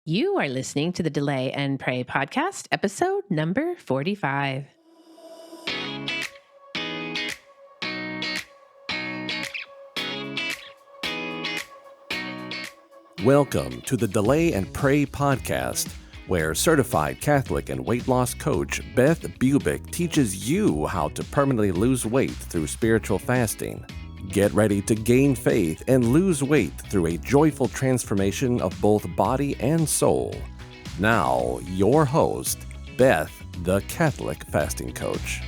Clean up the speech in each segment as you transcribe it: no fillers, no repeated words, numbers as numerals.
You are listening to the Delay and Pray podcast, episode number 45. Welcome to the Delay and Pray podcast, where certified Catholic and weight loss coach Beth teaches you how to permanently lose weight through spiritual fasting. Get ready to gain faith and lose weight through a joyful transformation of both body and soul. Now, your host, Beth, the Catholic fasting coach.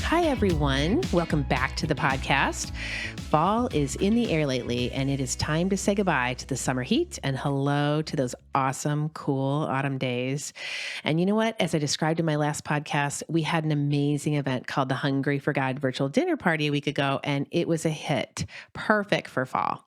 Hi, everyone. Welcome back to the podcast. Fall is in the air lately, and it is time to say goodbye to the summer heat and hello to those awesome, cool autumn days. And you know what? As I described in my last podcast, we had an amazing event called the Hungry for God virtual dinner party a week ago, and it was a hit. Perfect for fall.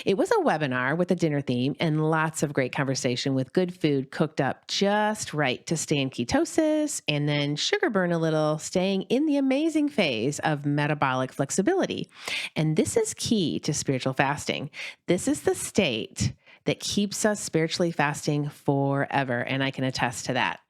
It was a webinar with a dinner theme and lots of great conversation with good food cooked up just right to stay in ketosis and then sugar burn a little, staying in the amazing phase of metabolic flexibility. And this is key to spiritual fasting. This is the state that keeps us spiritually fasting forever, and I can attest to that.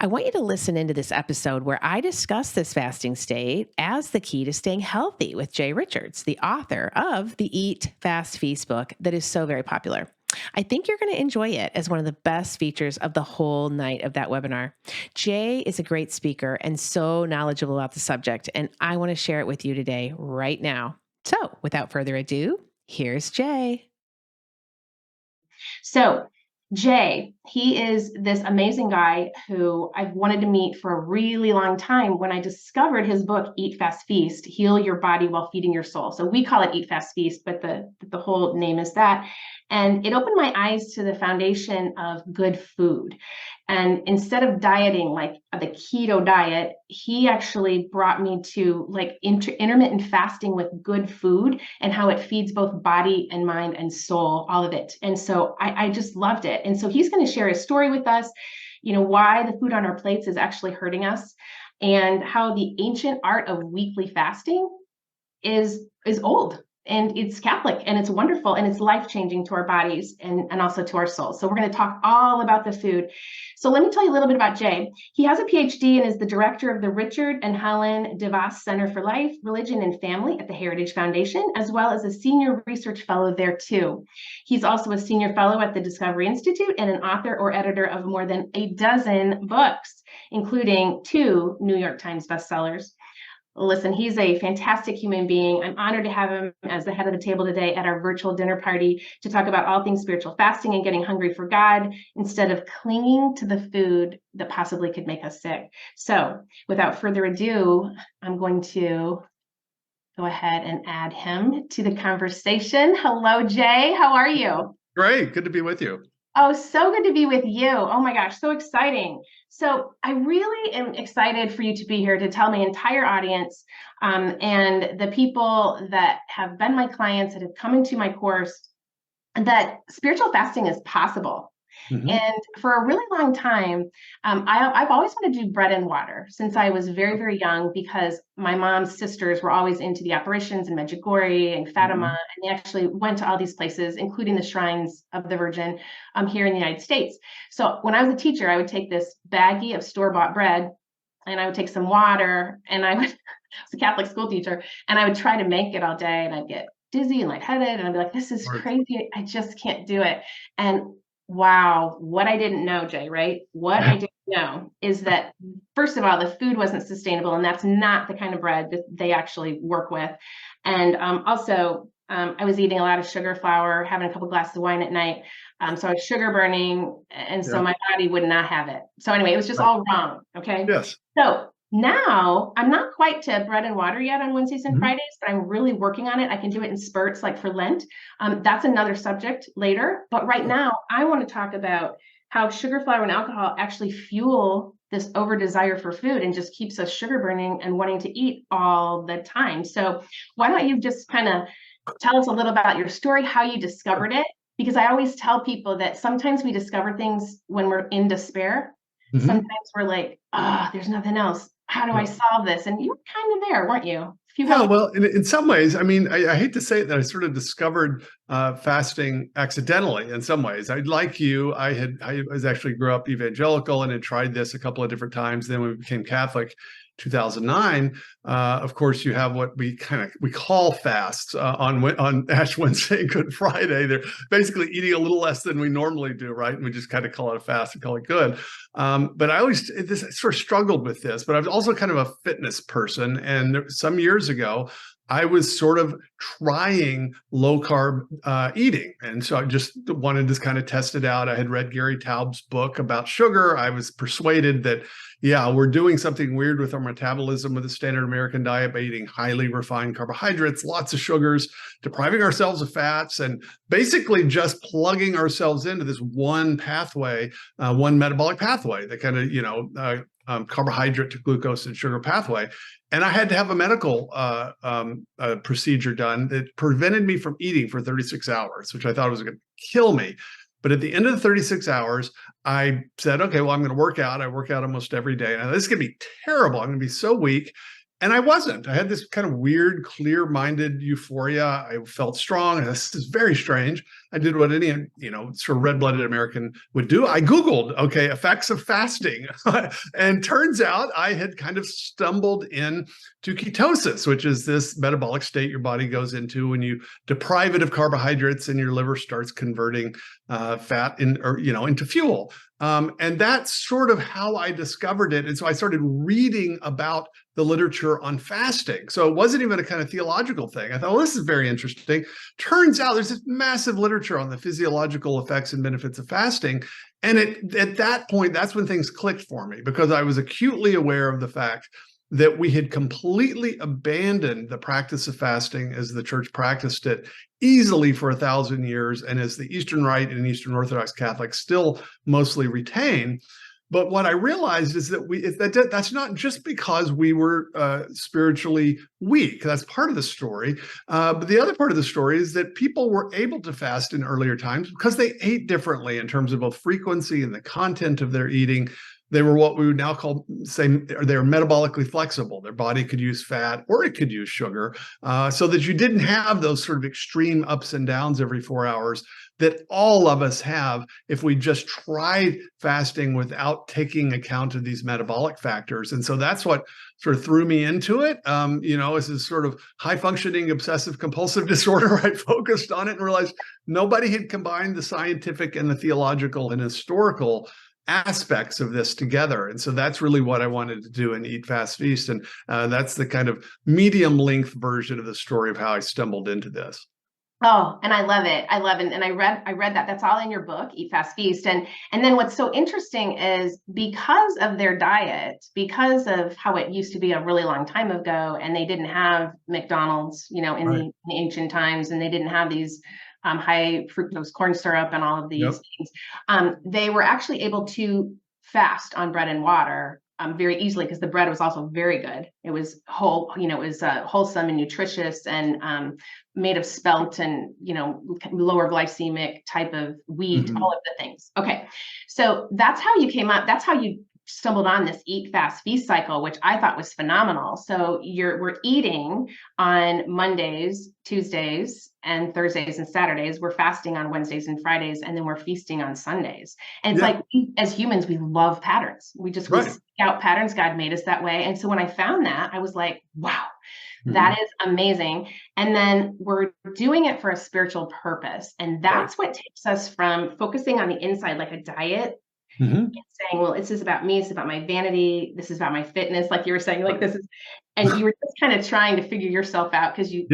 I want you to listen into this episode where I discuss this fasting state as the key to staying healthy with Jay Richards, the author of the Eat, Fast, Feast book that is so very popular. I think you're going to enjoy it as one of the best features of the whole night of that webinar. Jay is a great speaker and so knowledgeable about the subject, and I want to share it with you today, right now. So without further ado, here's Jay. So Jay, he is this amazing guy who I've wanted to meet for a really long time. When I discovered his book, Eat, Fast, Feast, Heal Your Body While Feeding Your Soul. So we call it Eat, Fast, Feast, but the whole name is that. And it opened my eyes to the foundation of good food. And instead of dieting like the keto diet, he actually brought me to like intermittent fasting with good food and how it feeds both body and mind and soul, all of it. And so I just loved it. And so he's going to share his story with us, why the food on our plates is actually hurting us and how the ancient art of weekly fasting is old. And it's Catholic and it's wonderful and it's life-changing to our bodies and also to our souls. So we're going to talk all about the food. So let me tell you a little bit about Jay. He has a PhD and is the director of the Richard and Helen DeVos Center for Life, Religion, and Family at the Heritage Foundation, as well as a senior research fellow there too. He's also a senior fellow at the Discovery Institute and an author or editor of more than a dozen books, including 2 New York Times bestsellers. Listen, he's a fantastic human being. I'm honored to have him as the head of the table today at our virtual dinner party to talk about all things spiritual fasting and getting hungry for God instead of clinging to the food that possibly could make us sick. So without further ado, I'm going to go ahead and add him to the conversation. Hello, Jay. How are you? Great. Good to be with you. Oh, so good to be with you. Oh my gosh, so exciting. So I really am excited for you to be here to tell my entire audience and the people that have been my clients that have come into my course that spiritual fasting is possible. Mm-hmm. And for a really long time, I've always wanted to do bread and water since I was very, very young, because my mom's sisters were always into the apparitions in Medjugorje and Fatima, and they actually went to all these places, including the shrines of the Virgin here in the United States. So when I was a teacher, I would take this baggie of store-bought bread, and I would take some water, and I was a Catholic school teacher, and I would try to make it all day, and I'd get dizzy and lightheaded, and I'd be like, this is crazy. I just can't do it. And wow, what I didn't know, Jay, right? What I didn't know is that, first of all, the food wasn't sustainable, and that's not the kind of bread that they actually work with. And also, I was eating a lot of sugar, flour, having a couple glasses of wine at night. So I was sugar burning, and so my body would not have it. So anyway, it was just all wrong, okay? Yes. So now I'm not quite to bread and water yet on Wednesdays and Fridays, but I'm really working on it. I can do it in spurts, like for Lent. That's another subject later. But right now, I want to talk about how sugar, flour, and alcohol actually fuel this over desire for food and just keeps us sugar burning and wanting to eat all the time. So why don't you just kind of tell us a little about your story, how you discovered it? Because I always tell people that sometimes we discover things when we're in despair. Sometimes we're like, there's nothing else. How do I solve this? And you were kind of there, weren't you? few Yeah, health. well, in some ways, I mean, I hate to say it, that I sort of discovered fasting accidentally in some ways. I like you, I was actually grew up evangelical and had tried this a couple of different times. Then we became Catholic 2009. Of course, you have what we call fasts on Ash Wednesday and Good Friday. They're basically eating a little less than we normally do, right? And we just kind of call it a fast and call it good. But I sort of struggled with this, but I was also kind of a fitness person. And some years ago, I was sort of trying low carb eating. And so I just wanted to kind of test it out. I had read Gary Taub's book about sugar. I was persuaded that, yeah, we're doing something weird with our metabolism with the standard American diet by eating highly refined carbohydrates, lots of sugars, depriving ourselves of fats, and basically just plugging ourselves into this one pathway, one metabolic pathway, the kind of, carbohydrate to glucose and sugar pathway. And I had to have a medical procedure done that prevented me from eating for 36 hours, which I thought was going to kill me. But at the end of the 36 hours, I said, okay, well, I'm going to work out. I work out almost every day. And this is going to be terrible. I'm going to be so weak. And I wasn't. I had this kind of weird, clear-minded euphoria. I felt strong. This is very strange. I did what any, sort of red-blooded American would do. I Googled, okay, effects of fasting. And turns out I had kind of stumbled into ketosis, which is this metabolic state your body goes into when you deprive it of carbohydrates and your liver starts converting fat into fuel. And that's sort of how I discovered it. And so I started reading about the literature on fasting. So it wasn't even a kind of theological thing. I thought, well, this is very interesting. Turns out there's this massive literature on the physiological effects and benefits of fasting. And at that point, that's when things clicked for me, because I was acutely aware of the fact that we had completely abandoned the practice of fasting as the church practiced it easily for 1,000 years, and as the Eastern Rite and Eastern Orthodox Catholics still mostly retain. But what I realized is that that's not just because we were spiritually weak. That's part of the story. But the other part of the story is that people were able to fast in earlier times because they ate differently in terms of both frequency and the content of their eating. They were what we would now say they're metabolically flexible. Their body could use fat or it could use sugar, so that you didn't have those sort of extreme ups and downs every 4 hours that all of us have if we just tried fasting without taking account of these metabolic factors. And so that's what sort of threw me into it. As this sort of high functioning obsessive compulsive disorder, I focused on it and realized nobody had combined the scientific and the theological and historical aspects of this together. And so that's really what I wanted to do in Eat Fast Feast. And that's the kind of medium length version of the story of how I stumbled into this. Oh, and I love it. I love it. And I read that. That's all in your book, Eat Fast Feast. And then what's so interesting is because of their diet, because of how it used to be a really long time ago, and they didn't have McDonald's, in the ancient times, and they didn't have these high fructose corn syrup and all of these things. They were actually able to fast on bread and water very easily, because the bread was also very good. It was whole, it was wholesome and nutritious, and made of spelt and, lower glycemic type of wheat, all of the things. Okay. So that's how you came up. That's how you stumbled on this Eat Fast Feast cycle, which I thought was phenomenal. So we're eating on Mondays, Tuesdays, and Thursdays and Saturdays. We're fasting on Wednesdays and Fridays, and then we're feasting on Sundays. And it's like, as humans, we love patterns. We seek out patterns. God made us that way. And so when I found that, I was like, wow, that is amazing. And then we're doing it for a spiritual purpose. And that's what takes us from focusing on the inside, like a diet, and saying, well, this is about me. It's about my vanity. This is about my fitness. Like you were saying, like this is, and you were just kind of trying to figure yourself out, because you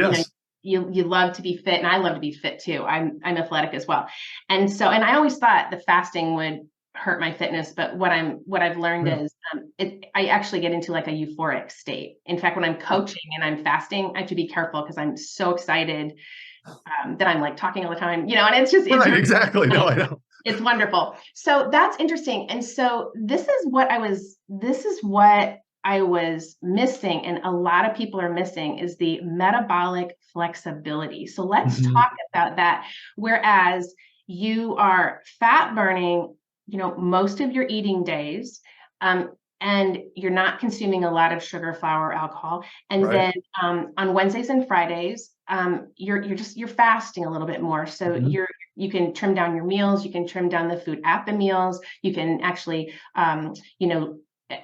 love to be fit, and I love to be fit too. I'm athletic as well. And so, and I always thought the fasting would hurt my fitness, but what I've learned is I actually get into like a euphoric state. In fact, when I'm coaching and I'm fasting, I have to be careful, because I'm so excited that I'm like talking all the time, and it's just exactly. No, I know. It's wonderful. So that's interesting. And so this is what I was missing, and a lot of people are missing, is the metabolic flexibility. So let's talk about that. Whereas you are fat burning, most of your eating days, and you're not consuming a lot of sugar, flour, alcohol. And Right. then on Wednesdays and Fridays, you're fasting a little bit more. So Mhm. you can trim down your meals, you can trim down the food at the meals, you can actually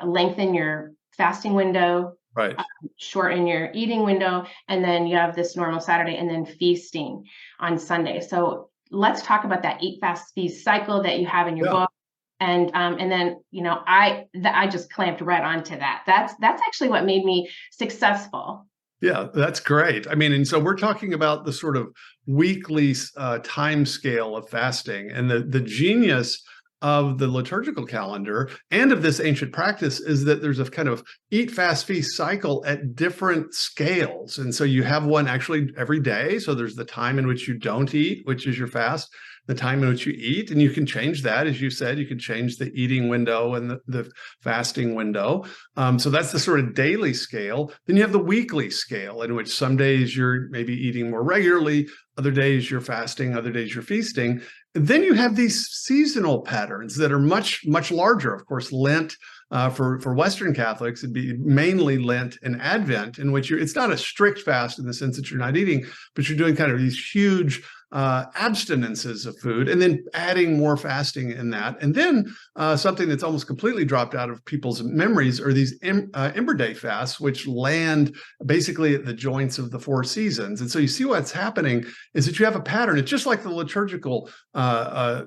lengthen your fasting window, Right. shorten your eating window, and then you have this normal Saturday and then feasting on Sunday. So let's talk about that eat, fast, feast cycle that you have in your Yeah. book. And then I just clamped right onto that. That's actually what made me successful. Yeah, that's great. I mean, and so we're talking about the sort of weekly time scale of fasting, and the genius of the liturgical calendar and of this ancient practice is that there's a kind of eat, fast, feast cycle at different scales. And so you have one actually every day. So there's the time in which you don't eat, which is your fast, the time in which you eat, and you can change that. As you said, you can change the eating window and the fasting window. So that's the sort of daily scale. Then you have the weekly scale, in which some days you're maybe eating more regularly, other days you're fasting, other days you're feasting. Then you have these seasonal patterns that are much, much larger. Of course, Lent for Western Catholics, it'd be mainly Lent and Advent, in which it's not a strict fast in the sense that you're not eating, but you're doing kind of these huge abstinences of food, and then adding more fasting in that. And then something that's almost completely dropped out of people's memories are these Ember Day fasts, which land basically at the joints of the four seasons. And so you see what's happening is that you have a pattern. It's just like the liturgical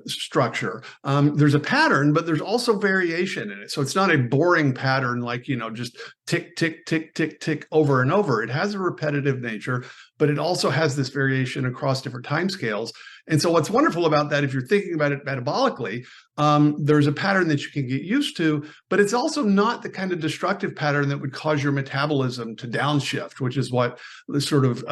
structure. There's a pattern, but there's also variation in it. So it's not a boring pattern like, just tick, tick, tick, tick, tick over and over. It has a repetitive nature, but it also has this variation across different time scales. And so what's wonderful about that, if you're thinking about it metabolically, there's a pattern that you can get used to, but it's also not the kind of destructive pattern that would cause your metabolism to downshift, which is what the sort of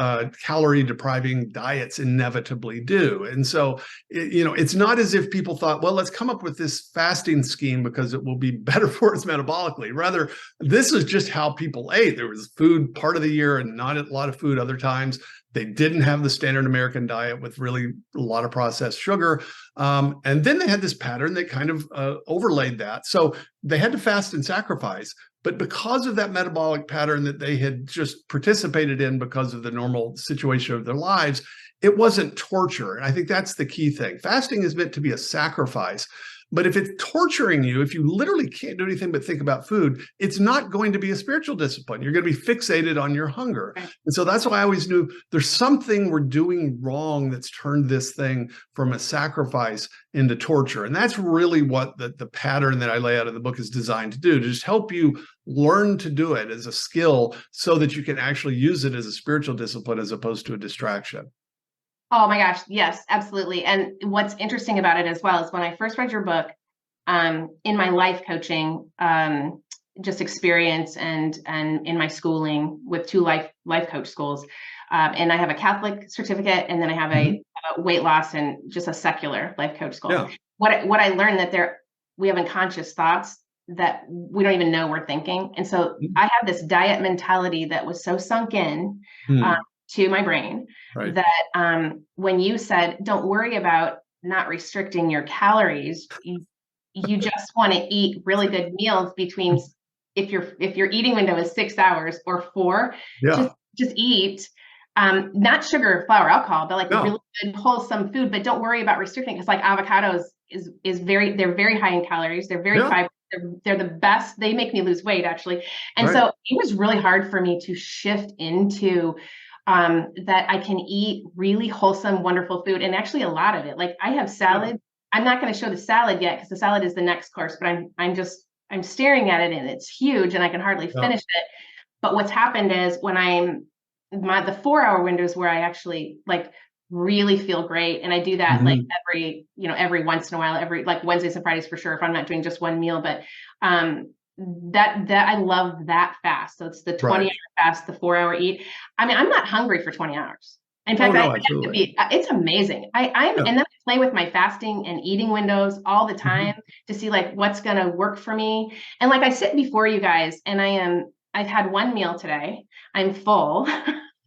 calorie depriving diets inevitably do. And so, it's not as if people thought, well, let's come up with this fasting scheme because it will be better for us metabolically. Rather, this is just how people ate. There was food part of the year and not a lot of food other times. They didn't have the standard American diet with really a lot of processed sugar. And then they had this pattern that kind of overlaid that. So they had to fast and sacrifice. But because of that metabolic pattern that they had just participated in because of the normal situation of their lives, it wasn't torture. And I think that's the key thing. Fasting is meant to be a sacrifice. But if it's torturing you, if you literally can't do anything but think about food, it's not going to be a spiritual discipline. You're going to be fixated on your hunger. And so that's why I always knew there's something we're doing wrong that's turned this thing from a sacrifice into torture. And that's really what the pattern that I lay out in the book is designed to do, to just help you learn to do it as a skill so that you can actually use it as a spiritual discipline as opposed to a distraction. Oh my gosh, yes, absolutely. And what's interesting about it as well is when I first read your book, in my life coaching just experience and in my schooling with two life coach schools, and I have a Catholic certificate, and then I have a weight loss and just a secular life coach school. Yeah. What I learned that we have unconscious thoughts that we don't even know we're thinking, and so I have this diet mentality that was so sunk in. To my brain, Right. that when you said, don't worry about not restricting your calories, you just want to eat really good meals between, if your eating window is 6 hours or 4, Yeah. just eat, not sugar, flour, alcohol, but like No. really good wholesome food, but don't worry about restricting, because like avocados they're very high in calories. They're very fibrous. They're the best. They make me lose weight, actually. And so it was really hard for me to shift into that I can eat really wholesome, wonderful food, and actually a lot of it. Like I have salad. Yeah. I'm not going to show the salad yet because the salad is the next course, but I'm staring at it and it's huge and I can hardly finish it. But what's happened is when the 4-hour windows where I actually like really feel great, and I do that like every once in a while, every like Wednesdays and Fridays for sure, if I'm not doing just one meal, but that I love that fast. So it's the 20-hour fast, the 4-hour eat. I mean, I'm not hungry for 20 hours. In fact, I have to be, it's amazing. And then I play with my fasting and eating windows all the time to see like what's going to work for me. And like I sit before you guys and I've had one meal today. I'm full.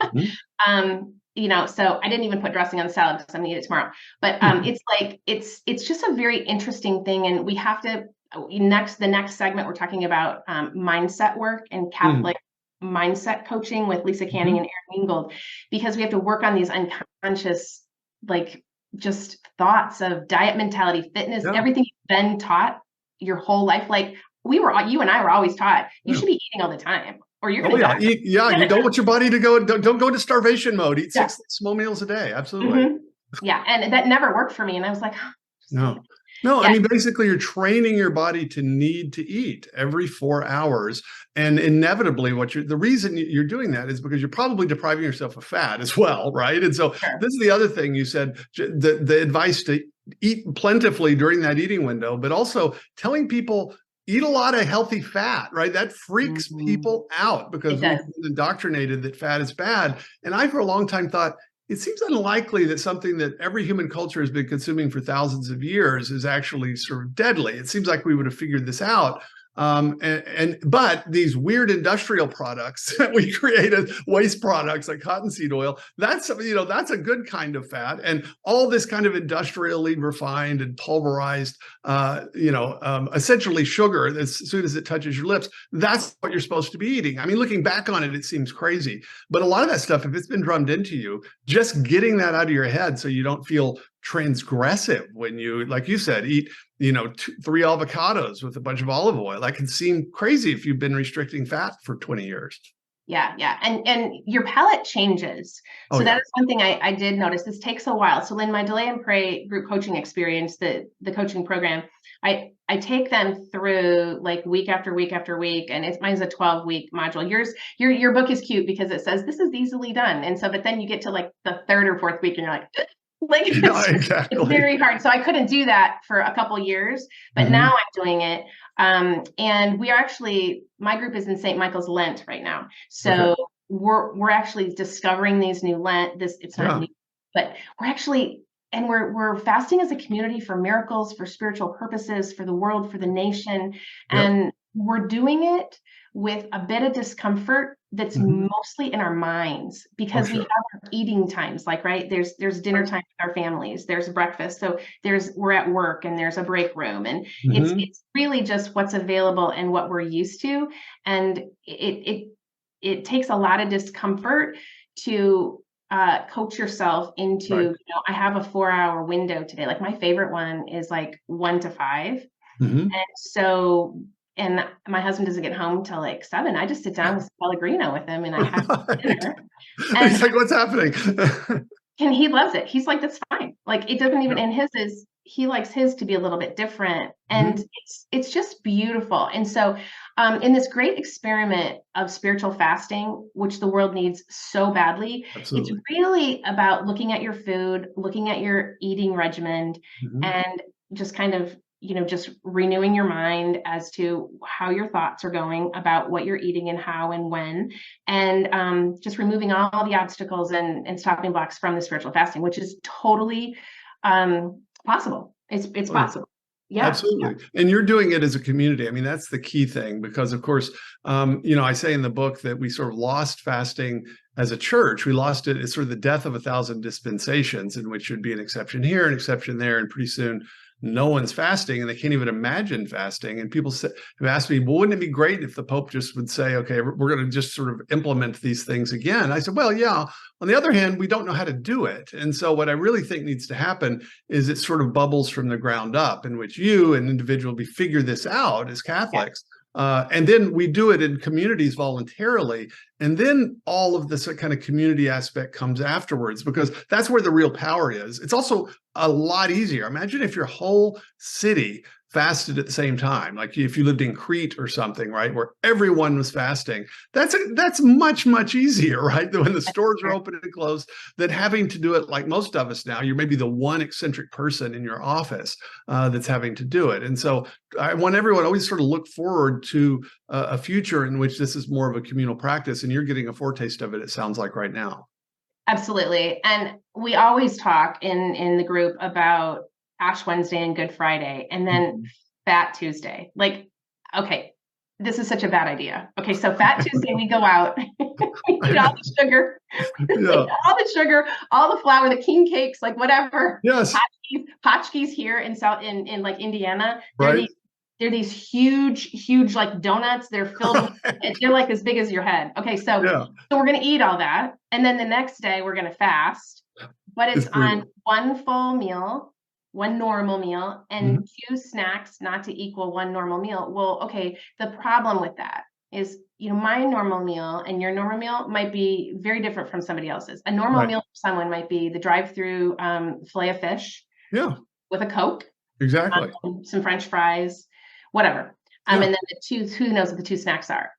So I didn't even put dressing on the salad because I'm going to eat it tomorrow. But it's like, it's just a very interesting thing. And we have to the next segment, we're talking about mindset work and Catholic mindset coaching with Lisa Canning and Erin Ingold, because we have to work on these unconscious, like, just thoughts of diet mentality, fitness, everything you've been taught your whole life. Like you and I were always taught you should be eating all the time, or you're going to die. You don't want your body to go. Don't go into starvation mode. Eat 6 small meals a day. Absolutely. Yeah, and that never worked for me. And I was like, no. I mean, basically, you're training your body to need to eat every 4 hours, and inevitably, the reason you're doing that is because you're probably depriving yourself of fat as well, right? And so this is the other thing you said: the advice to eat plentifully during that eating window, but also telling people eat a lot of healthy fat, right? That freaks people out because we've been indoctrinated that fat is bad. And I, for a long time, thought it seems unlikely that something that every human culture has been consuming for thousands of years is actually sort of deadly. It seems like we would have figured this out. But these weird industrial products that we created, waste products like cottonseed oil, that's a good kind of fat, and all this kind of industrially refined and pulverized, essentially sugar. As soon as it touches your lips, that's what you're supposed to be eating. I mean, looking back on it, it seems crazy, but a lot of that stuff, if it's been drummed into you, just getting that out of your head so you don't feel transgressive when you, like you said, eat 3 avocados with a bunch of olive oil. That can seem crazy if you've been restricting fat for 20 years. Yeah. And your palate changes. So that is one thing I did notice. This takes a while. So in my Delay and Pray group coaching experience, the coaching program, I take them through like week after week after week, and mine's a 12-week module. Your book is cute because it says this is easily done. And so, but then you get to like the 3rd or 4th week and you're like, it's very hard. So I couldn't do that for a couple years, but now I'm doing it. And we are actually, my group is in St. Michael's Lent right now. So we're actually discovering these new Lent. It's not new, but we're actually, and we're fasting as a community for miracles, for spiritual purposes, for the world, for the nation. And we're doing it with a bit of discomfort that's mostly in our minds, because we have our eating times, like, right, there's dinner time with our families, there's breakfast, so we're at work and there's a break room, and it's really just what's available and what we're used to. And it takes a lot of discomfort to coach yourself into, I have a 4-hour window today. Like my favorite one is like 1 to 5. And so, and my husband doesn't get home till like 7. I just sit down with Pellegrino with him and I have dinner. And he's like, what's happening? And he loves it. He's like, that's fine. Like, it doesn't even, and he likes his to be a little bit different. And it's just beautiful. And so in this great experiment of spiritual fasting, which the world needs so badly, it's really about looking at your food, looking at your eating regimen, and just kind of, just renewing your mind as to how your thoughts are going about what you're eating and how and when, and just removing all the obstacles and stopping blocks from the spiritual fasting, which is totally possible. It's possible. Yeah, absolutely. And you're doing it as a community. I mean, that's the key thing, because of course, I say in the book that we sort of lost fasting as a church. We lost it. It's sort of the death of 1,000 dispensations, in which would be an exception here, an exception there. And pretty soon no one's fasting, and they can't even imagine fasting. And people have asked me, well, wouldn't it be great if the Pope just would say, okay, we're going to just sort of implement these things again? I said, well, yeah. On the other hand, we don't know how to do it. And so what I really think needs to happen is it sort of bubbles from the ground up, in which you, an individual, figure this out as Catholics. And then we do it in communities voluntarily. And then all of this kind of community aspect comes afterwards, because that's where the real power is. It's also a lot easier. Imagine if your whole city fasted at the same time, like if you lived in Crete or something, right, where everyone was fasting. That's much, much easier, right? When the stores are open and closed, than having to do it like most of us now. You're maybe the one eccentric person in your office that's having to do it. And so I want everyone to always sort of look forward to a future in which this is more of a communal practice, and you're getting a foretaste of it, it sounds like, right now. Absolutely. And we always talk in the group about Ash Wednesday and Good Friday, and then Fat Tuesday. Like, okay, this is such a bad idea. Okay, so Fat Tuesday, we go out, we eat all the sugar, all the flour, the king cakes, like whatever. Yes. Hotchkiss here in like Indiana. Right. they're these huge like donuts. They're filled with, they're like as big as your head. Okay, so we're gonna eat all that, and then the next day we're gonna fast, but it's on one full meal, one normal meal, and two snacks, not to equal one normal meal. Well, okay, the problem with that is, my normal meal and your normal meal might be very different from somebody else's. A normal meal for someone might be the drive-through filet of fish with a Coke, some French fries, whatever. And then who knows what the two snacks are.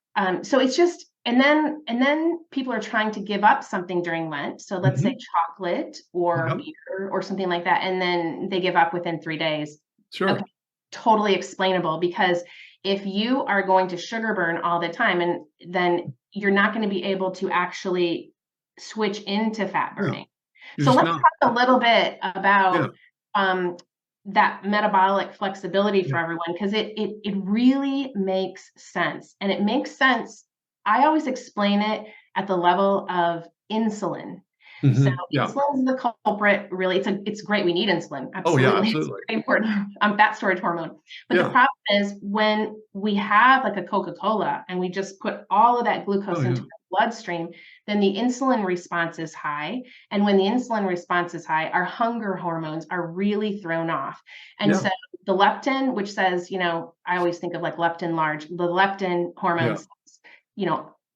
So it's just, and then people are trying to give up something during Lent. So let's say chocolate or beer or something like that. And then they give up within 3 days. Sure. Okay. Totally explainable, because if you are going to sugar burn all the time, and then you're not going to be able to actually switch into fat burning. So let's talk a little bit about that metabolic flexibility for everyone, because it really makes sense. And it makes sense. I always explain it at the level of insulin. So insulin is the culprit. Really, it's great. We need insulin. Absolutely. Oh, yeah, absolutely. It's very important. Fat storage hormone. But the problem is when we have like a Coca-Cola and we just put all of that glucose into the bloodstream, then the insulin response is high. And when the insulin response is high, our hunger hormones are really thrown off. And so the leptin, which says, I always think of like leptin large, the leptin hormone,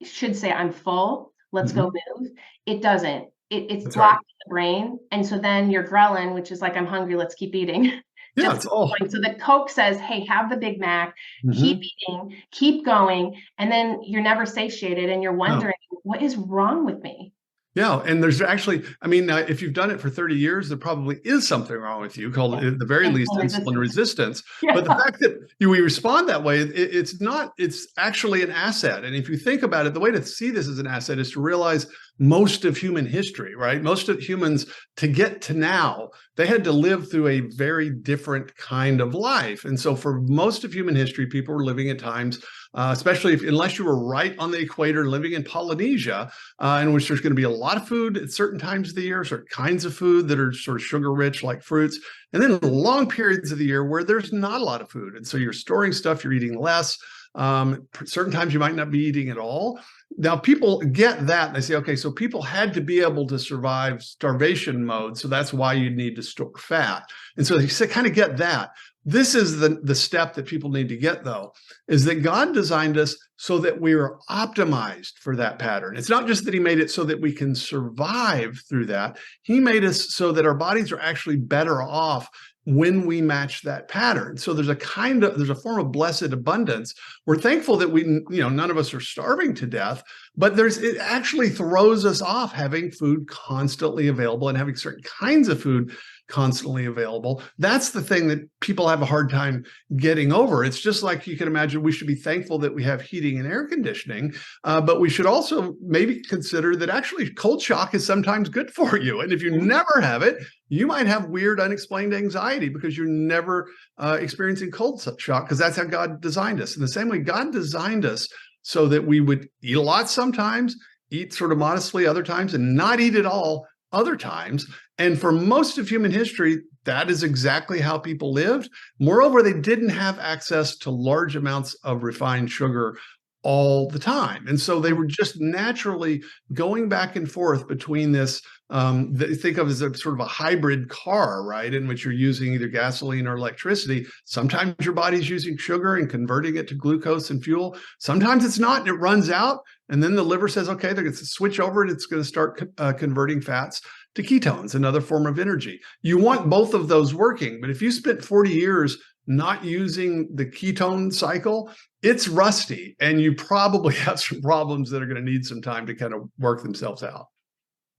should say I'm full, let's go move. It doesn't. It's blocked in the brain. And so then your ghrelin, which is like, I'm hungry, let's keep eating. So the Coke says, hey, have the Big Mac, keep eating, keep going. And then you're never satiated and you're wondering, what is wrong with me? Yeah. And there's actually, if you've done it for 30 years, there probably is something wrong with you, called at the very least insulin resistance. But the fact that we respond that way, it's actually an asset. And if you think about it, the way to see this as an asset is to realize most of human history, right? Most of humans, to get to now, they had to live through a very different kind of life. And so for most of human history, people were living at times, especially unless you were right on the equator, living in Polynesia, in which there's going to be a lot of food at certain times of the year, certain kinds of food that are sort of sugar rich, like fruits, and then long periods of the year where there's not a lot of food. And so you're storing stuff, you're eating less. Certain times you might not be eating at all. Now people get that and they say, okay, so people had to be able to survive starvation mode. So that's why you need to store fat. And so they kind of get that. This is the step that people need to get, though, is that God designed us so that we are optimized for that pattern. It's not just that he made it so that we can survive through that. He made us so that our bodies are actually better off when we match that pattern. So there's a form of blessed abundance. We're thankful that none of us are starving to death, but it actually throws us off having food constantly available and having certain kinds of food constantly available. That's the thing that people have a hard time getting over. It's just like you can imagine we should be thankful that we have heating and air conditioning, but we should also maybe consider that actually cold shock is sometimes good for you. And if you never have it, you might have weird unexplained anxiety because you're never experiencing cold shock, because that's how God designed us. In the same way, God designed us so that we would eat a lot sometimes, eat sort of modestly other times, and not eat at all other times. And for most of human history, that is exactly how people lived. Moreover, they didn't have access to large amounts of refined sugar all the time. And so they were just naturally going back and forth between this, think of as a sort of a hybrid car, right? In which you're using either gasoline or electricity. Sometimes your body's using sugar and converting it to glucose and fuel. Sometimes it's not, and it runs out. And then the liver says, okay, they're going to switch over and it's going to start converting fats to ketones, another form of energy. You want both of those working. But if you spent 40 years not using the ketone cycle, it's rusty, and you probably have some problems that are going to need some time to kind of work themselves out.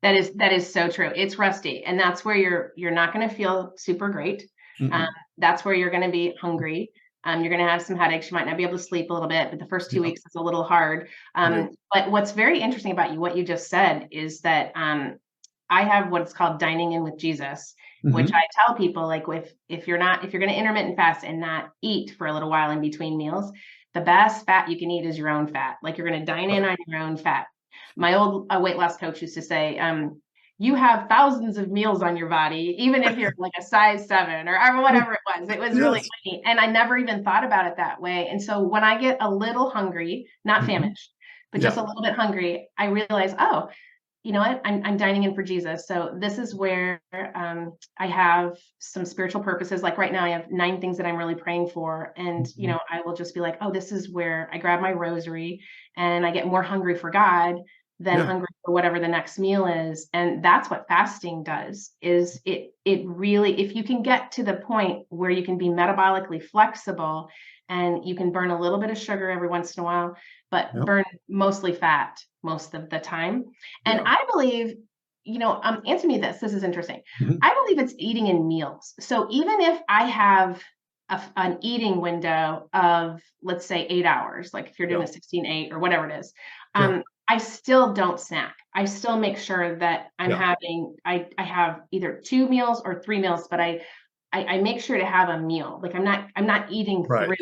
That is so true. It's rusty, and that's where you're not going to feel super great. That's where you're going to be hungry. You're going to have some headaches. You might not be able to sleep a little bit, but the first 2 weeks is a little hard. But what's very interesting about what you just said is that I have what's called dining in with Jesus, which I tell people, like, if you're going to intermittent fast and not eat for a little while in between meals, the best fat you can eat is your own fat. Like, you're going to dine in on your own fat. My old weight loss coach used to say, you have thousands of meals on your body, even if you're like a size 7 or whatever it was. It was really Yes. funny. And I never even thought about it that way. And so when I get a little hungry, not famished, but just a little bit hungry, I realize, oh, you know what? I'm dining in for Jesus. So this is where I have some spiritual purposes. Like right now, I have 9 things that I'm really praying for. And, you know, I will just be like, oh, this is where I grab my rosary and I get more hungry for God than hungry for whatever the next meal is. And that's what fasting does, is it really, if you can get to the point where you can be metabolically flexible and you can burn a little bit of sugar every once in a while, but burn mostly fat most of the time. And I believe, you know, answer me this. This is interesting. I believe it's eating in meals. So even if I have an eating window of, let's say, 8 hours, like if you're doing a 16-8 or whatever it is, I still don't snack. I still make sure that I'm having, I have either 2 meals or 3 meals, but I make sure to have a meal. Like I'm not eating 3.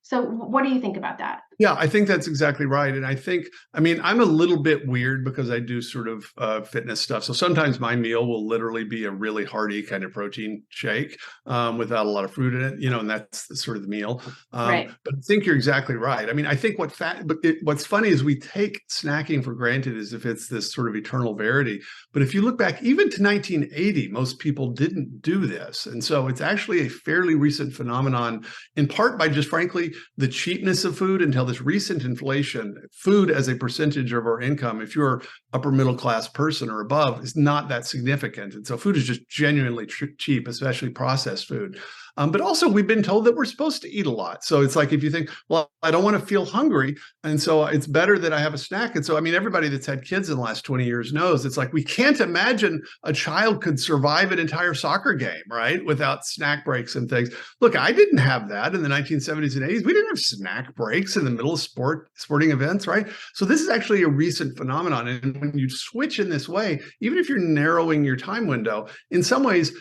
So what do you think about that? Yeah, I think that's exactly right. And I think, I mean, I'm a little bit weird because I do sort of fitness stuff. So sometimes my meal will literally be a really hearty kind of protein shake without a lot of fruit in it, you know, and that's sort of the meal. But I think you're exactly right. I mean, I think what's funny is we take snacking for granted as if it's this sort of eternal verity. But if you look back even to 1980, most people didn't do this. And so it's actually a fairly recent phenomenon, in part by just frankly, the cheapness of food until this recent inflation. Food as a percentage of our income, if you're upper middle class person or above, is not that significant. And so food is just genuinely cheap, especially processed food. But also we've been told that we're supposed to eat a lot. So it's like, if you think, well, I don't want to feel hungry, and so it's better that I have a snack. And so, I mean, everybody that's had kids in the last 20 years knows it's like, we can't imagine a child could survive an entire soccer game, right, without snack breaks and things. Look, I didn't have that in the 1970s and 80s. We didn't have snack breaks in the middle of sporting events, right? So this is actually a recent phenomenon. And when you switch in this way, even if you're narrowing your time window, in some ways,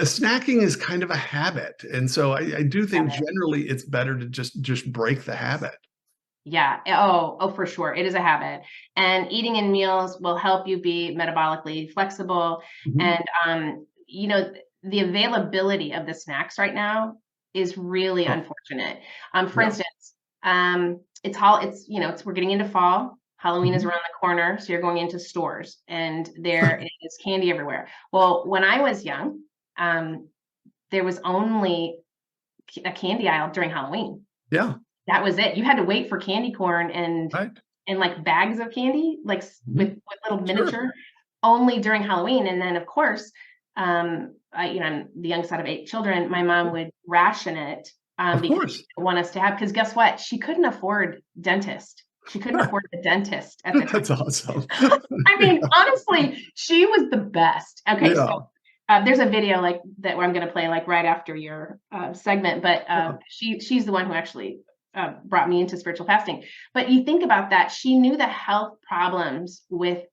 snacking is kind of a habit. And so I do think generally it's better to just break the habit. Yeah. Oh, for sure. It is a habit. And eating in meals will help you be metabolically flexible. And, you know, the availability of the snacks right now is really unfortunate. For instance, we're getting into fall. Halloween is around the corner. So you're going into stores and there is candy everywhere. Well, when I was young, there was only a candy aisle during Halloween. Yeah. That was it. You had to wait for candy corn and like bags of candy, like with little miniature, only during Halloween. And then of course, I'm the youngest out of 8 children. My mom would ration it because she didn't want us to have, because guess what? She couldn't afford dentist. She couldn't afford the dentist at the time. That's awesome. I mean, honestly, she was the best. Okay, so there's a video like that where I'm going to play like right after your segment, but she's the one who actually brought me into spiritual fasting. But you think about that, she knew the health problems with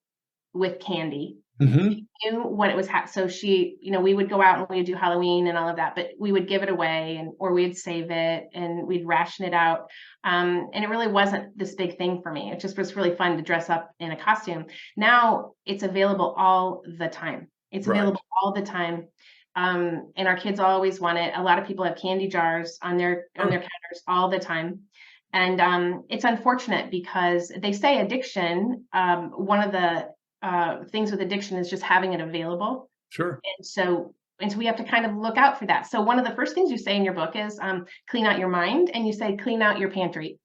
candy. She knew what it was. So she, you know, we would go out and we would do Halloween and all of that, but we would give it away or we'd save it and we'd ration it out. And it really wasn't this big thing for me. It just was really fun to dress up in a costume. Now it's available all the time. It's available all the time. And our kids always want it. A lot of people have candy jars on their counters all the time. And it's unfortunate because they say addiction, one of the things with addiction is just having it available. Sure. And so we have to kind of look out for that. So one of the first things you say in your book is clean out your mind, and you say clean out your pantry.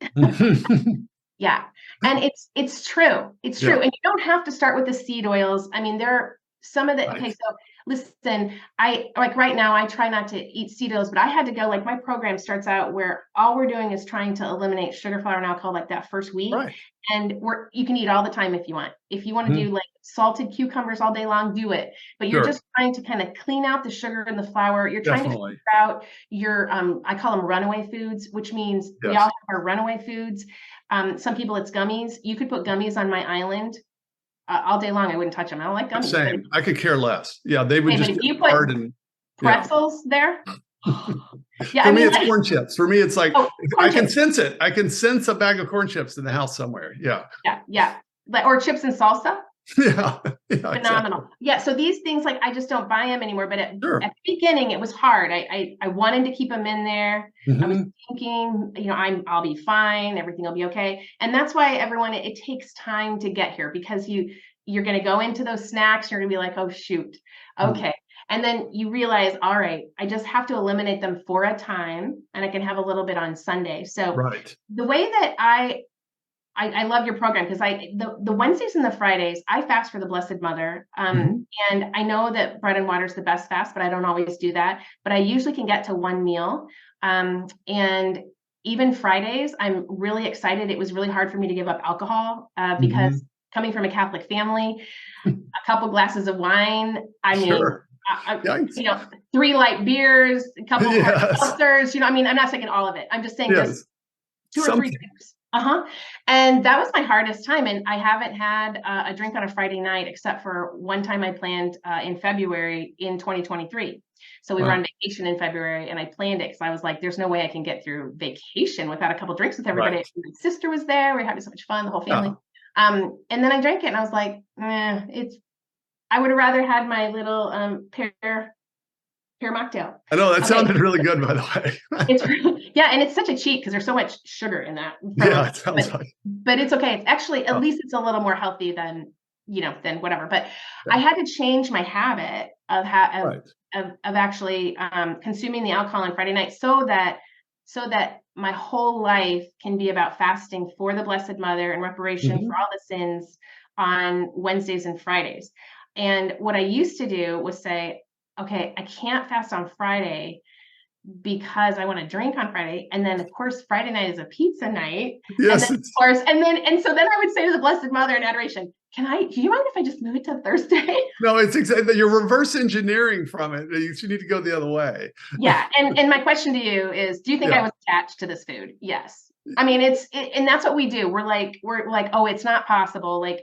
Yeah. And it's true. It's true. And you don't have to start with the seed oils. I mean, there are some of the, okay, so listen, right now I try not to eat seed oils, but I had to go, like my program starts out where all we're doing is trying to eliminate sugar, flour, and alcohol like that first week. And you can eat all the time if you want. If you want to do like salted cucumbers all day long, do it. But you're just trying to kind of clean out the sugar and the flour. You're trying to figure out your, I call them runaway foods, which means we all have our runaway foods. Some people it's gummies. You could put gummies on my island all day long. I wouldn't touch them. I don't like gummies. Same. I could care less. Yeah, they would just get hard and pretzels there. Yeah, for me, it's corn chips. For me, it's like I can sense it. I can sense a bag of corn chips in the house somewhere. Yeah. Or chips and salsa. Yeah. Yeah, exactly. Phenomenal. Yeah. So these things, like, I just don't buy them anymore. But at Sure. the beginning, it was hard. I wanted to keep them in there. I was Mhm. thinking, I'll be fine. Everything will be okay. And that's why everyone, it takes time to get here, because you're going to go into those snacks. You're going to be like, oh, shoot. Mm. Okay. And then you realize, all right, I just have to eliminate them for a time, and I can have a little bit on Sunday. So Right. the way that I love your program, because the Wednesdays and the Fridays I fast for the Blessed Mother, Mhm. and I know that bread and water is the best fast, but I don't always do that. But I usually can get to one meal, and even Fridays I'm really excited. It was really hard for me to give up alcohol, because Mhm. coming from a Catholic family, a couple glasses of wine. I mean, Sure. Yikes. 3 light beers, a couple hard Yes. seltzers. I mean, I'm not saying all of it. I'm just saying just Yes. 2 or 3 Something. drinks. Uh-huh. And that was my hardest time, and I haven't had a drink on a Friday night except for one time I planned in February in 2023. So we were Wow. on vacation in February, and I planned it because I was like, "There's no way I can get through vacation without a couple drinks with everybody." Right. My sister was there. We were having so much fun, the whole family. Yeah. And then I drank it, and I was like, it's. I would have rather had my little pear mocktail. I know that Okay, sounded really good, by the way. it's yeah, and it's such a cheat because there's so much sugar in that Yeah, it sounds but like. it's okay. It's actually, at Oh, least it's a little more healthy than, than whatever. But yeah. I had to change my habit of Right. actually consuming the alcohol on Friday night, so that my whole life can be about fasting for the Blessed Mother and reparation for Mhm. all the sins on Wednesdays and Fridays. And what I used to do was say, okay, I can't fast on Friday because I want to drink on Friday. And then of course Friday night is a pizza night. And then Yes, of course, and so then I would say to the Blessed Mother in adoration, do you mind if I just move it to Thursday? no, it's exactly, you're reverse engineering from it. You need to go the other way. Yeah. And my question to you is, do you think I Yeah. was attached to this food? Yes. I mean, and that's what we do. We're like, oh, it's not possible. Like,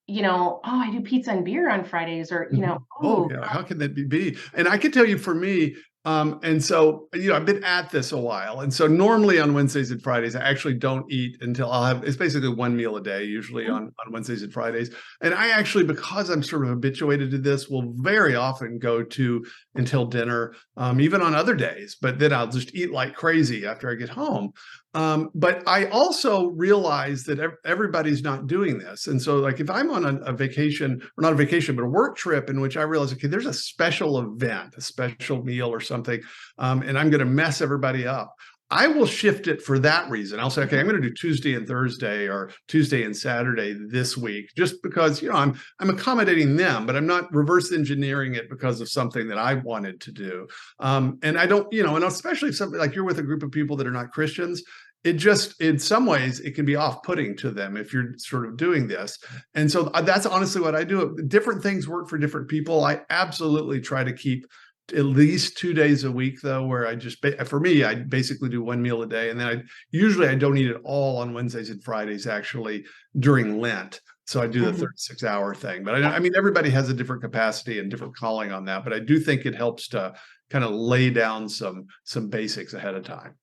oh, I do pizza and beer on Fridays, or, Mhm. Oh, oh, yeah. How can that be? And I can tell you for me, and so, I've been at this a while. And so normally on Wednesdays and Fridays, I actually don't eat until it's basically one meal a day, usually on Wednesdays and Fridays. And I actually, because I'm sort of habituated to this, will very often go to until dinner, even on other days, but then I'll just eat like crazy after I get home. But I also realize that everybody's not doing this. And so, like, if I'm on a vacation, or not a vacation, but a work trip in which I realize, okay, there's a special event, a special meal or something, and I'm going to mess everybody up, I will shift it for that reason. I'll say, okay, I'm going to do Tuesday and Thursday, or Tuesday and Saturday this week, just because, I'm accommodating them, but I'm not reverse engineering it because of something that I wanted to do. And I don't, and especially if something like you're with a group of people that are not Christians, it just, in some ways, it can be off-putting to them if you're sort of doing this. And so that's honestly what I do. Different things work for different people. I absolutely try to keep at least 2 days a week, though, where for me, I basically do one meal a day. And then I don't eat it all on Wednesdays and Fridays, actually, during Lent. So I do the mhm. 36-hour thing. But I mean, everybody has a different capacity and different calling on that. But I do think it helps to kind of lay down some basics ahead of time.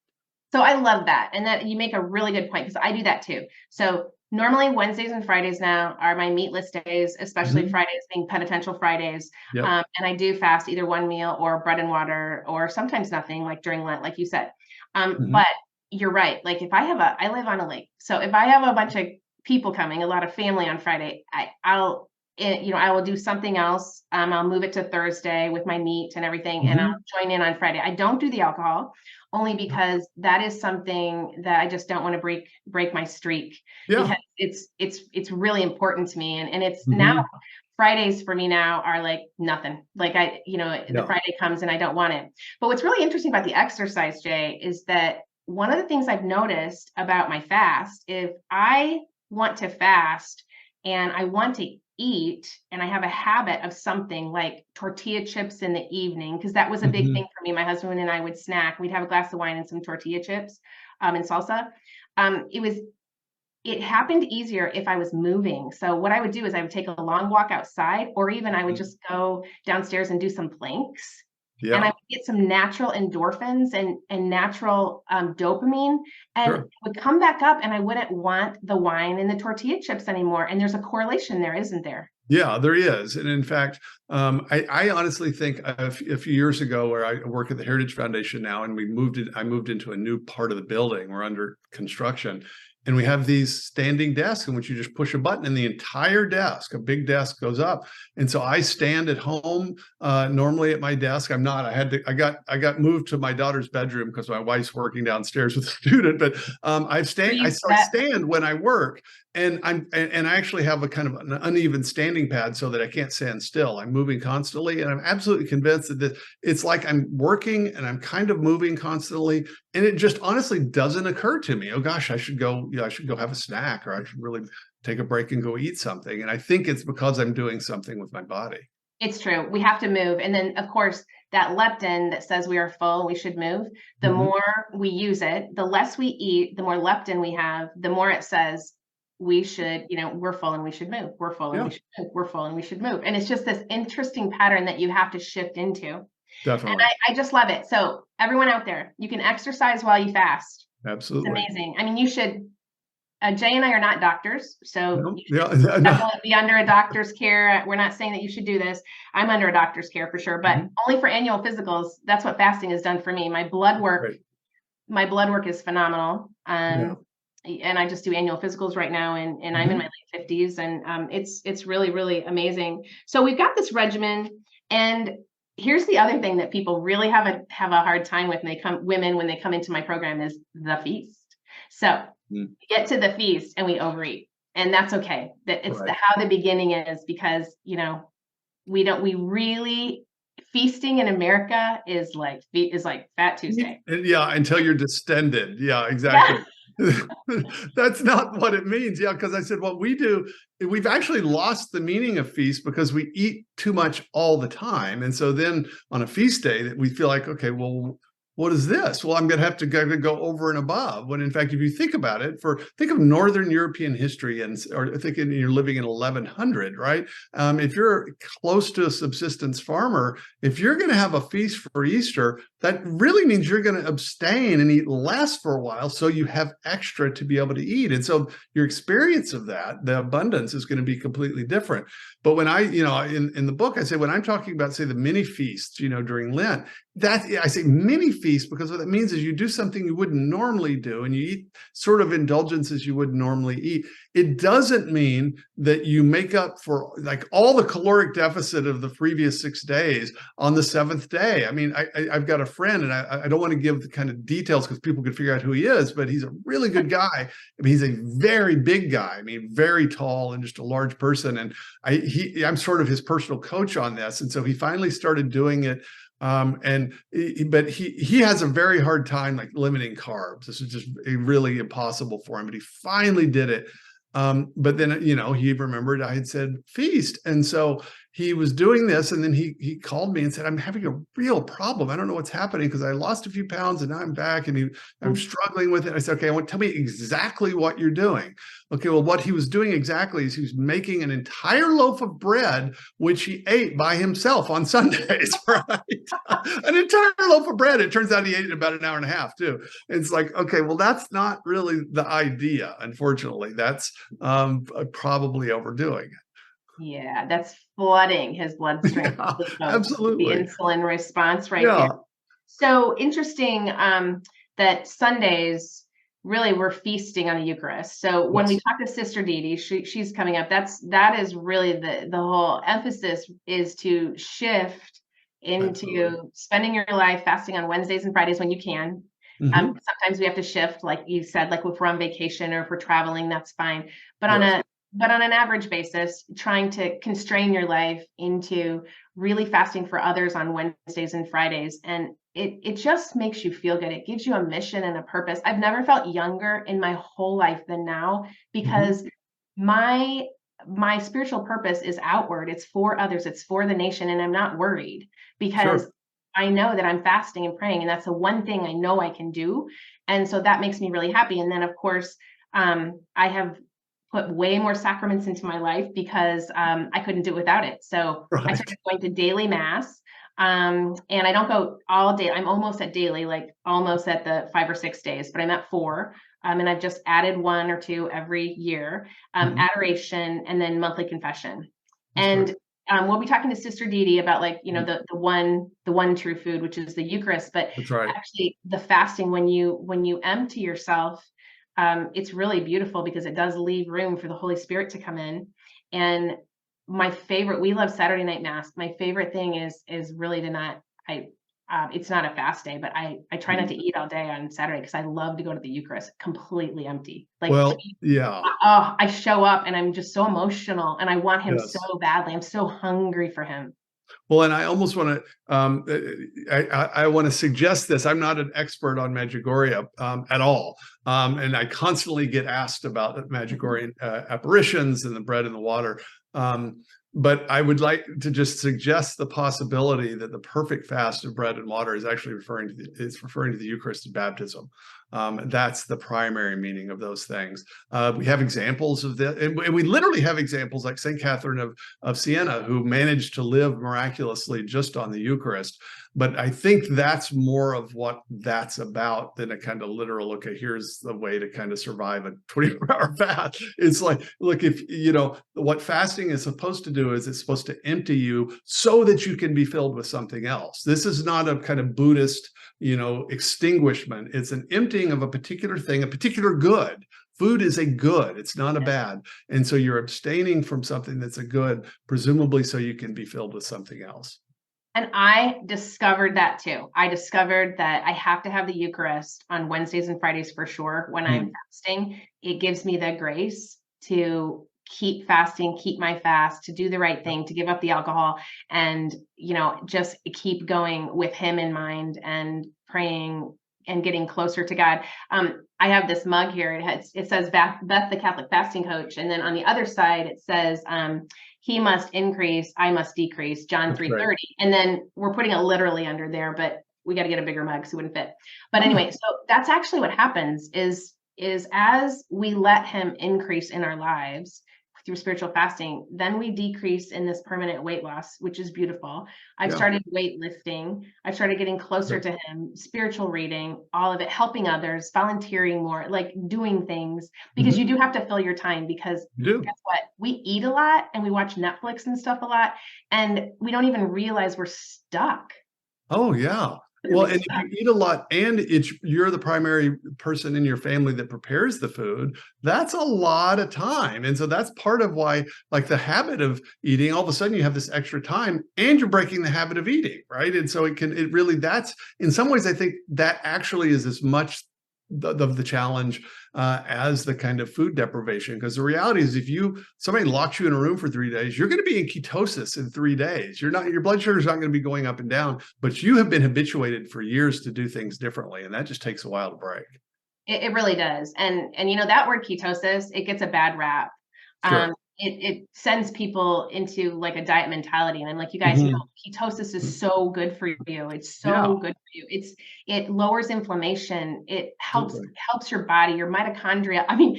So I love that. And that you make a really good point, because I do that too. So normally Wednesdays and Fridays now are my meatless days, especially Mhm. Fridays being penitential Fridays. Yep. And I do fast either one meal or bread and water, or sometimes nothing, like during Lent, like you said. Mhm. But you're right. Like, I live on a lake. So if I have a bunch of people coming, a lot of family on Friday, I will do something else. I'll move it to Thursday with my meat and everything, and I'll Mhm. join in on Friday. I don't do the alcohol, only because that is something that I just don't want to break my streak, Yeah. because it's really important to me. And it's now, Mhm. Fridays for me now are like nothing. Like, the Yeah. Friday comes and I don't want it. But what's really interesting about the exercise, Jay, is that one of the things I've noticed about my fast, if I want to fast and I want to eat, and I have a habit of something like tortilla chips in the evening, because that was a big thing Mhm. for me. My husband and I would snack. We'd have a glass of wine and some tortilla chips, and salsa. It happened easier if I was moving. So what I would do is I would take a long walk outside, or even I would Mhm. just go downstairs and do some planks. And I Yeah. would get some natural endorphins and natural dopamine, and Sure. would come back up, and I wouldn't want the wine and the tortilla chips anymore. And there's a correlation there, isn't there? Yeah, there is. And in fact, I honestly think a few years ago, where I work at the Heritage Foundation now, and I moved into a new part of the building. We're under construction. And we have these standing desks in which you just push a button and the entire desk, a big desk, goes up. And so I stand at home normally at my desk. I'm not. I got moved to my daughter's bedroom because my wife's working downstairs with a student. But I stand when I work. And I actually have a kind of an uneven standing pad so that I can't stand still. I'm moving constantly, and I'm absolutely convinced that it's like I'm working and I'm kind of moving constantly, and it just honestly doesn't occur to me, oh gosh, I should go have a snack, or I should really take a break and go eat something. And I think it's because I'm doing something with my body. It's true. We have to move. And then, of course, that leptin that says we are full, we should move, the more we use it, the less we eat, the more leptin we have, the more it says we should, we're full and we should move. We're full and we should move. We're full and we should move. And it's just this interesting pattern that you have to shift into. Definitely. And I just love it. So everyone out there, you can exercise while you fast. Absolutely. It's amazing. I mean, you should. Jay and I are not doctors, so you should no. definitely be under a doctor's care. We're not saying that you should do this. I'm under a doctor's care for sure, but only for annual physicals. That's what fasting has done for me. My blood work is phenomenal. And I just do annual physicals right now, and I'm in my late 50s, and it's really, really amazing. So we've got this regimen, and here's the other thing that people really have a hard time with when they come into my program is the feast. So we get to the feast and we overeat, and that's okay. That it's how the beginning is, because we really feasting in America is like Fat Tuesday. Yeah, until you're distended. Yeah, exactly. Yeah. That's not what it means. Yeah, because I said what we do, we've actually lost the meaning of feast because we eat too much all the time. And so then on a feast day that we feel like, okay, well, what is this? Well, I'm going to have to go over and above. When in fact, if you think about it, think of Northern European history, or thinking you're living in 1100, right? If you're close to a subsistence farmer, if you're going to have a feast for Easter, that really means you're going to abstain and eat less for a while, so you have extra to be able to eat. And so your experience of that, the abundance, is going to be completely different. But when I, in the book, I say, when I'm talking about, say, the mini feasts, during Lent, I say mini feast because what that means is you do something you wouldn't normally do, and you eat sort of indulgences you wouldn't normally eat. It doesn't mean that you make up for like all the caloric deficit of the previous 6 days on the seventh day. I mean, I've got a friend, and I don't want to give the kind of details because people could figure out who he is, but he's a really good guy. I mean, he's a very big guy. I mean, very tall and just a large person. And I'm sort of his personal coach on this. And so he finally started doing it. But he has a very hard time like limiting carbs. This is just really impossible for him, but he finally did it. But then, he remembered I had said feast. And so he was doing this, and then he called me and said, I'm having a real problem. I don't know what's happening because I lost a few pounds and now I'm back, and I'm struggling with it. I said, okay, tell me exactly what you're doing. Okay, well, what he was doing exactly is he was making an entire loaf of bread, which he ate by himself on Sundays, right? An entire loaf of bread. It turns out he ate it in about an hour and a half too. It's like, okay, well, that's not really the idea. Unfortunately, that's probably overdoing it. Yeah, that's flooding his bloodstream. Yeah, absolutely. The insulin response there. So interesting that Sundays, really, we're feasting on the Eucharist. So when we talk to Sister Dee Dee, she's coming up. That is really the whole emphasis, is to shift into spending your life fasting on Wednesdays and Fridays when you can. Sometimes we have to shift, like you said, like if we're on vacation or if we're traveling, that's fine. But on an average basis, trying to constrain your life into really fasting for others on Wednesdays and Fridays. And it just makes you feel good. It gives you a mission and a purpose. I've never felt younger in my whole life than now, because my spiritual purpose is outward. It's for others. It's for the nation. And I'm not worried, because I know that I'm fasting and praying, and that's the one thing I know I can do. And so that makes me really happy. And then, of course, I have put way more sacraments into my life because I couldn't do it without it. So I started going to daily mass, and I don't go all day. I'm almost at daily, like almost at the 5 or 6 days, but I'm at 4. And I've just added 1 or 2 every year, adoration, and then monthly confession. And we'll be talking to Sister Dee Dee about like, the one true food, which is the Eucharist. But That's right. actually the fasting, when you empty yourself, it's really beautiful because it does leave room for the Holy Spirit to come in. And we love Saturday night mass. My favorite thing is really to not, it's not a fast day, but I try not to eat all day on Saturday because I love to go to the Eucharist completely empty. Like, Well, yeah. I show up and I'm just so emotional and I want him Yes. so badly. I'm so hungry for him. Well, and I almost want to, I want to suggest this. I'm not an expert on Medjugorje at all. And I constantly get asked about Medjugorje apparitions and the bread and the water. But I would like to just suggest the possibility that the perfect fast of bread and water is actually referring to the Eucharistic baptism. That's the primary meaning of those things. We have examples of this, and we literally have examples like St. Catherine of Siena, who managed to live miraculously just on the Eucharist. But I think that's more of what that's about than a kind of literal, okay, here's the way to kind of survive a 24-hour fast. It's like, look, if what fasting is supposed to do is it's supposed to empty you so that you can be filled with something else. This is not a kind of Buddhist, extinguishment. It's an emptying of a particular thing, a particular good. Food is a good, it's not a bad. And so you're abstaining from something that's a good, presumably so you can be filled with something else. And I discovered that too. I discovered that I have to have the Eucharist on Wednesdays and Fridays for sure when I'm fasting. It gives me the grace to keep fasting, keep my fast, to do the right thing, to give up the alcohol, and just keep going with him in mind and praying and getting closer to God. I have this mug here. It says Beth, the Catholic fasting coach, and then on the other side it says he must increase, I must decrease, John 3:30. And then we're putting it literally under there, but we got to get a bigger mug so it wouldn't fit. But anyway, so that's actually what happens is as we let him increase in our lives through spiritual fasting, then we decrease in this permanent weight loss, which is beautiful. I've started weightlifting. I've started getting closer to him, spiritual reading, all of it, helping others, volunteering more, like doing things, because you do have to fill your time, because guess what? We eat a lot and we watch Netflix and stuff a lot, and we don't even realize we're stuck. Oh, yeah. Well, and if you eat a lot and you're the primary person in your family that prepares the food, that's a lot of time. And so that's part of why, like, the habit of eating, all of a sudden you have this extra time and you're breaking the habit of eating, right? And so that's, in some ways, I think that actually is as much of the challenge as the kind of food deprivation. Because the reality is, if somebody locks you in a room for 3 days, you're going to be in ketosis in 3 days. Your blood sugar is not going to be going up and down, but you have been habituated for years to do things differently, and that just takes a while to break. It really does. And that word ketosis, it gets a bad rap. Sure. It sends people into like a diet mentality. And I'm like, you guys know ketosis is so good for you. It's so good for you. It lowers inflammation. It helps your body, your mitochondria. I mean,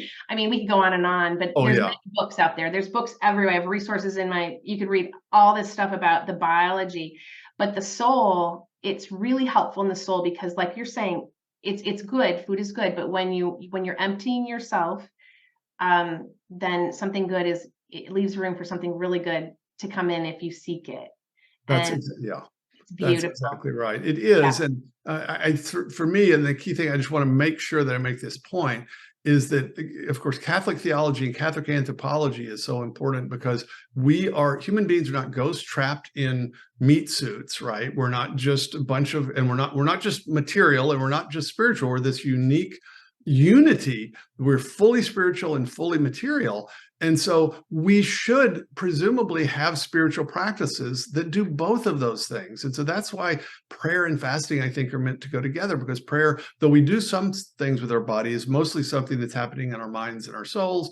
we could go on and on, but there's many books out there. There's books everywhere. I have resources you could read all this stuff about the biology, but the soul, it's really helpful in the soul, because like you're saying, it's good. Food is good. But when you're emptying yourself, then something good it leaves room for something really good to come in if you seek it. It's beautiful. That's exactly right. It is. And for me, and the key thing, I just want to make sure that I make this point, is that, of course, Catholic theology and Catholic anthropology is so important, because human beings are not ghosts trapped in meat suits, right? We're not just a bunch of, and we're not just material, and we're not just spiritual. We're this unique unity. We're fully spiritual and fully material. And so we should presumably have spiritual practices that do both of those things. And so that's why prayer and fasting, I think, are meant to go together, because prayer, though we do some things with our body, is mostly something that's happening in our minds and our souls.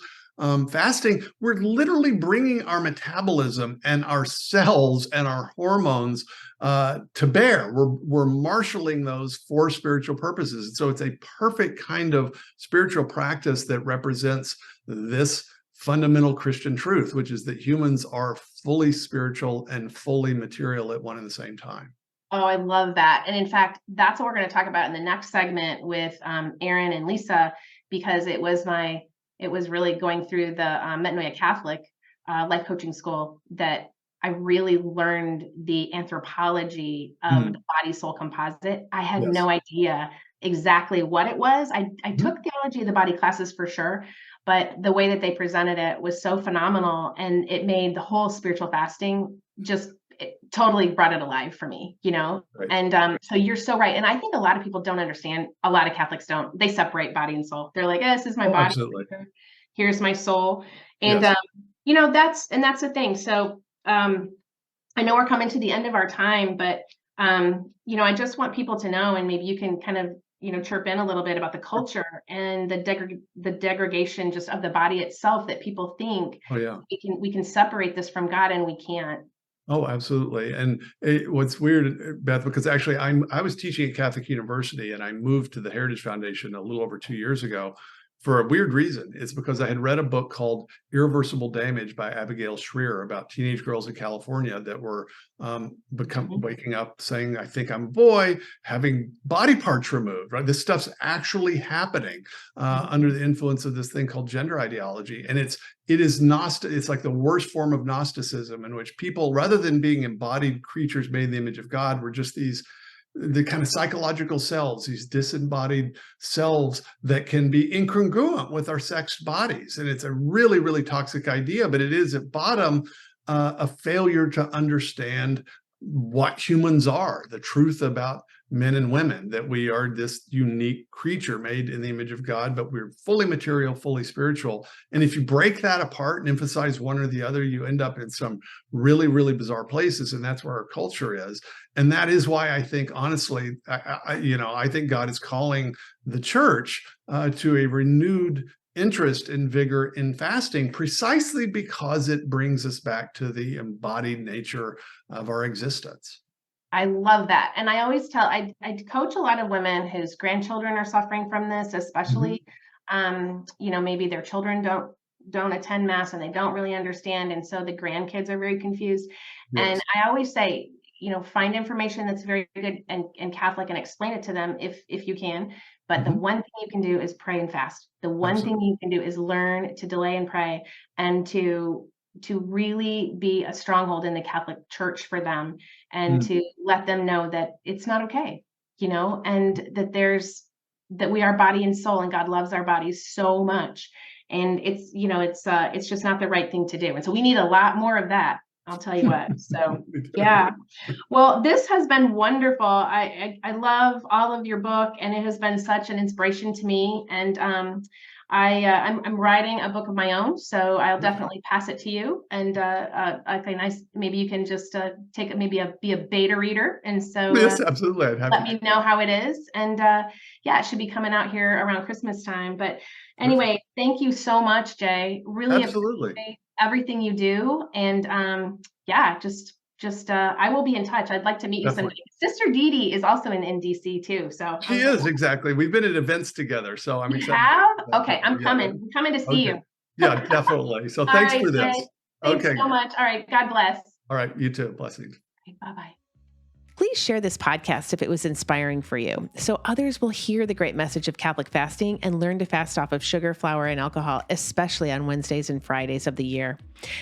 Fasting, we're literally bringing our metabolism and our cells and our hormones to bear. We're marshaling those for spiritual purposes. And so it's a perfect kind of spiritual practice that represents this fundamental Christian truth, which is that humans are fully spiritual and fully material at one and the same time. Oh, I love that. And in fact, that's what we're going to talk about in the next segment with Aaron and Lisa, because it was really going through the Metanoia Catholic life coaching school that I really learned the anthropology of the body soul composite. I had Yes. no idea exactly what it was. I took theology of the body classes for sure, but the way that they presented it was so phenomenal, and it made the whole spiritual fasting just it totally brought it alive for me, Right. And so you're so right. And I think a lot of people don't understand. A lot of Catholics don't. They separate body and soul. They're like, this is my Oh, body. absolutely. Here's my soul. And Yes. that's the thing. So I know we're coming to the end of our time, but I just want people to know, and maybe you can kind of chirp in a little bit about the culture and the degradation just of the body itself, that people think Oh, yeah. we can separate this from God, and we can't. Oh, absolutely. And what's weird, Beth, because actually I was teaching at Catholic University, and I moved to the Heritage Foundation a little over 2 years ago for a weird reason. It's because I had read a book called Irreversible Damage by Abigail Shrier about teenage girls in California that were waking up saying, I think I'm a boy, having body parts removed, right? This stuff's actually happening under the influence of this thing called gender ideology. And it is Gnostic. It's like the worst form of Gnosticism, in which people, rather than being embodied creatures made in the image of God, were just the kind of psychological selves, these disembodied selves that can be incongruent with our sexed bodies. And it's a really, really toxic idea, but it is at bottom a failure to understand what humans are, the truth about men and women, that we are this unique creature made in the image of God, but we're fully material, fully spiritual. And if you break that apart and emphasize one or the other, you end up in some really, really bizarre places. And that's where our culture is. And that is why I think, honestly, I think God is calling the church to a renewed interest and vigor in fasting, precisely because it brings us back to the embodied nature of our existence. I love that. And I always tell, I coach a lot of women whose grandchildren are suffering from this, especially, maybe their children don't attend mass and they don't really understand. And so the grandkids are very confused. Yes. And I always say, find information that's very good and Catholic, and explain it to them if you can. But the one thing you can do is pray and fast. The one thing you can do is learn to delay and pray, and to really be a stronghold in the Catholic Church for them, and to let them know that it's not okay, and that we are body and soul, and God loves our bodies so much. And it's just not the right thing to do. And so we need a lot more of that. I'll tell you what. So yeah. Well, this has been wonderful. I love all of your book, and it has been such an inspiration to me. And I'm writing a book of my own, so I'll definitely pass it to you. And okay, nice. Maybe you can just take it, be a beta reader. And so yes, absolutely. let me know how it is. And it should be coming out here around Christmas time. But anyway, thank you so much, Jay. Really appreciate everything you do. And I will be in touch. I'd like to meet you someday. Sister Dee Dee is also in DC too. So she is, exactly. We've been at events together, so I'm excited. Okay, I'm coming. I'm coming to see you. Yeah, definitely. So thanks for this. Jay, thanks so much. All right. God bless. All right. You too. Blessings. Okay, bye-bye. Please share this podcast if it was inspiring for you, so others will hear the great message of Catholic fasting and learn to fast off of sugar, flour, and alcohol, especially on Wednesdays and Fridays of the year.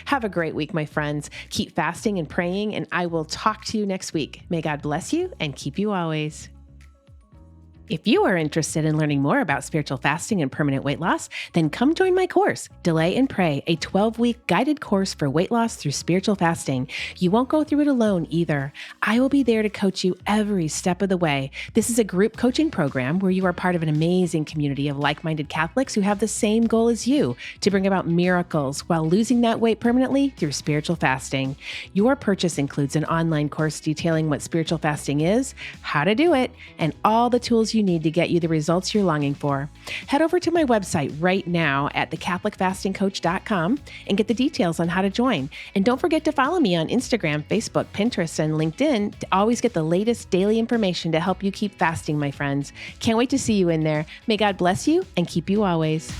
Have a great week, my friends. Keep fasting and praying, and I will talk to you next week. May God bless you and keep you always. If you are interested in learning more about spiritual fasting and permanent weight loss, then come join my course, Delay and Pray, a 12-week guided course for weight loss through spiritual fasting. You won't go through it alone either. I will be there to coach you every step of the way. This is a group coaching program where you are part of an amazing community of like-minded Catholics who have the same goal as you, to bring about miracles while losing that weight permanently through spiritual fasting. Your purchase includes an online course detailing what spiritual fasting is, how to do it, and all the tools you need to get you the results you're longing for. Head over to my website right now at thecatholicfastingcoach.com and get the details on how to join. And don't forget to follow me on Instagram, Facebook, Pinterest, and LinkedIn to always get the latest daily information to help you keep fasting, my friends. Can't wait to see you in there. May God bless you and keep you always.